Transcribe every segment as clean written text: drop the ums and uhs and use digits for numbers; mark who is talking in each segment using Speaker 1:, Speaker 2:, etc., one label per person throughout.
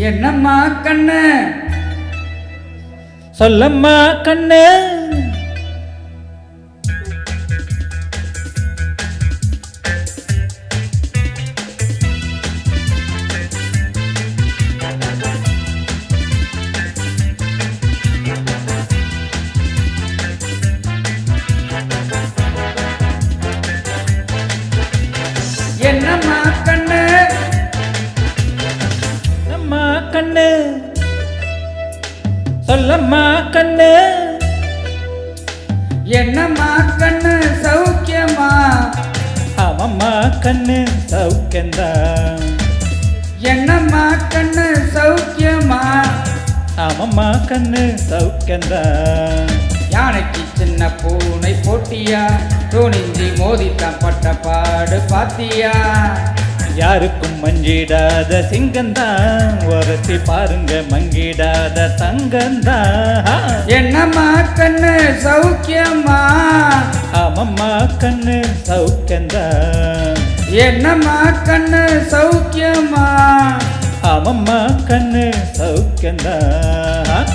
Speaker 1: என்னம்மா கண்ணு
Speaker 2: சொல்லம்மா கண்ணு
Speaker 1: என்னம்மா கண்ணு
Speaker 2: அம்மா கண்ணு சொல்லம்மா கண்ணு
Speaker 1: என்னம்மா கண்ணு சௌக்கியமா
Speaker 2: ஆமம்மா கண்ணு சௌக்கியந்தான்
Speaker 1: என்னம்மா கண்ணு சௌக்கியமா
Speaker 2: ஆமம்மா கண்ணு சௌக்கியந்தான்
Speaker 1: யானைக்கு சின்ன பூனை போட்டியா துணிஞ்சி மோதித்தான் பட்ட பாடு பாத்தியா
Speaker 2: யாருக்கும் மஞ்சிடாத சிங்கந்தான் உரசி பாருங்க மங்கிடாத தங்கந்தான்
Speaker 1: என்னம்மா கண்ணு சௌக்கியமா
Speaker 2: ஆமம்மா கண்ணு சௌக்கியந்தான்
Speaker 1: என்னம்மா கண்ணு சௌக்கியமா
Speaker 2: ஆமம்மா கண்ணு சௌக்கியந்தான்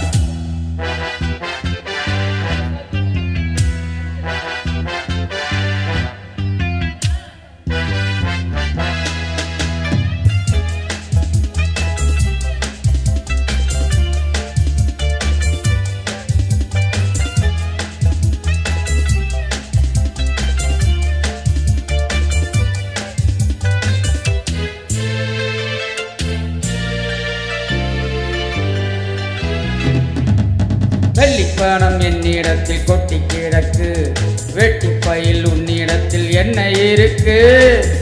Speaker 1: வெள்ளிப்பணம் என்னிடத்தில் கொட்டி கிடக்கு வெட்டிப்பையில் உன்னிடத்தில் என்ன இருக்கு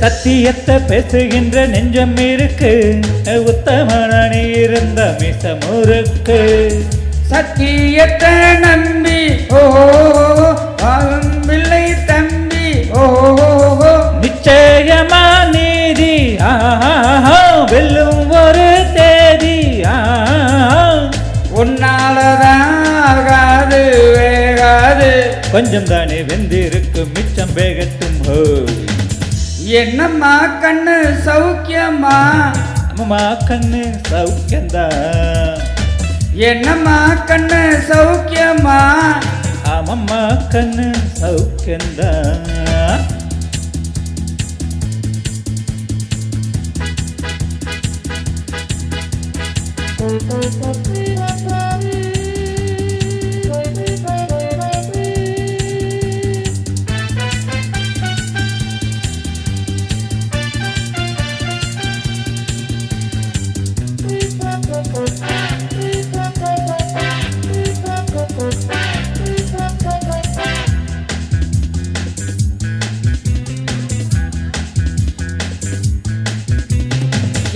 Speaker 2: சத்தியத்தை பேசுகின்ற நெஞ்சம் இருக்கு உத்தமனி இருந்த மிசமுருக்கு
Speaker 1: சத்தியத்தை நம்பி ஓ பிள்ளை தம்பி ஓ
Speaker 2: நிச்சயமா நீதி வெல்லும் ஒரு தேதி
Speaker 1: உன்னாலதான் ஆகாது வேகாது
Speaker 2: கொஞ்சம் தானே வெந்திருக்கு மிச்சம் வேகட்டும் ஹோ
Speaker 1: என்னம்மா கண்ணு சௌக்கியமா
Speaker 2: அம்மா கண்ணு சௌக்கியந்தான்
Speaker 1: என்னம்மா கண்ணு சௌக்கியமா
Speaker 2: ஆமம்மா கண்ணு சௌக்கியந்தான்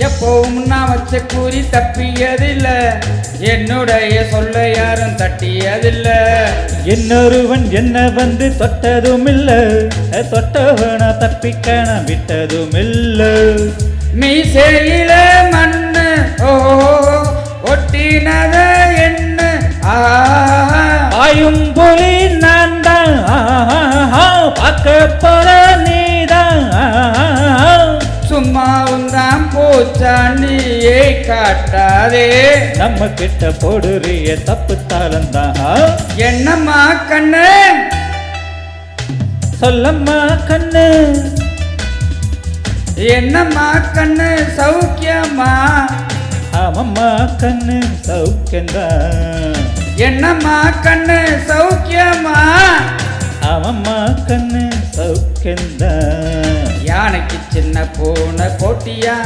Speaker 1: எப்பவும் நான் வச்ச கூறி தப்பியதில்ல என்னுடைய சொல்ல யாரும் தட்டியதில்ல
Speaker 2: இன்னொருவன் என்ன வந்து தொட்டதும் இல்ல தொட்டவனா தப்பிக்க நான் விட்டதும் இல்ல
Speaker 1: மீசையில மண்ணு ஓ ஒட்டினத என்ன
Speaker 2: ஆயும் புலி நான் தான் பார்க்க போற நீதான்
Speaker 1: சும்மாவும் தான் பூச்சாண்டியை காட்டாதே
Speaker 2: நம்ம கிட்ட போடுறிய தப்பு தாளந்தான்
Speaker 1: என்னம்மா கண்ணு
Speaker 2: சொல்லம்மா கண்ணு
Speaker 1: என்னம்மா கண்ணு சௌக்கியமா
Speaker 2: ஆமம்மா கண்ணு சௌக்கியந்தான்
Speaker 1: என்னம்மா கண்ணு சௌக்கியமா
Speaker 2: ஆமம்மா கண்ணு சௌக்கியந்தான்
Speaker 1: யானைக்கு சின்ன பூனை போட்டியா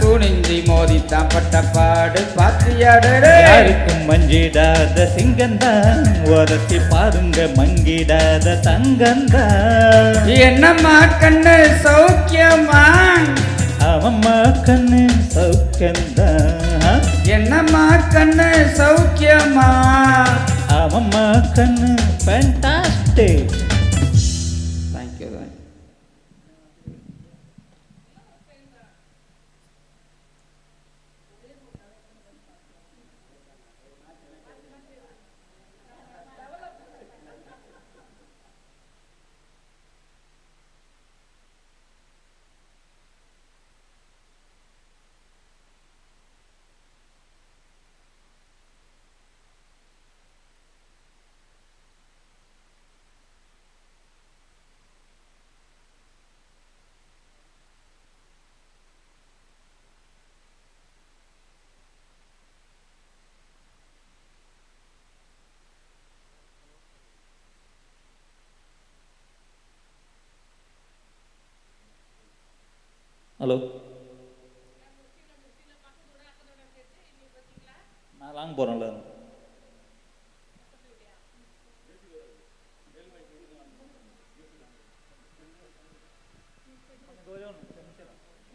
Speaker 1: துணிஞ்சி மோதித்தான் பட்ட பாடு பாத்தியாடு
Speaker 2: யாருக்கும் மஞ்சிடாத சிங்கந்தான் உரசி பாருங்க மங்கிடாத தங்கந்தான்
Speaker 1: என்னம்மா கண்ணு சௌக்கியமா
Speaker 2: ஆமம்மா கண்ணு சௌக்கியந்தான்
Speaker 1: என்னம்மா கண்ணு சௌக்கியமா
Speaker 2: ஆமம்மா கண்ணு ஃபேண்டாஸ்டிக் ஹலோ, நான் லாங் போகிறேன்ல.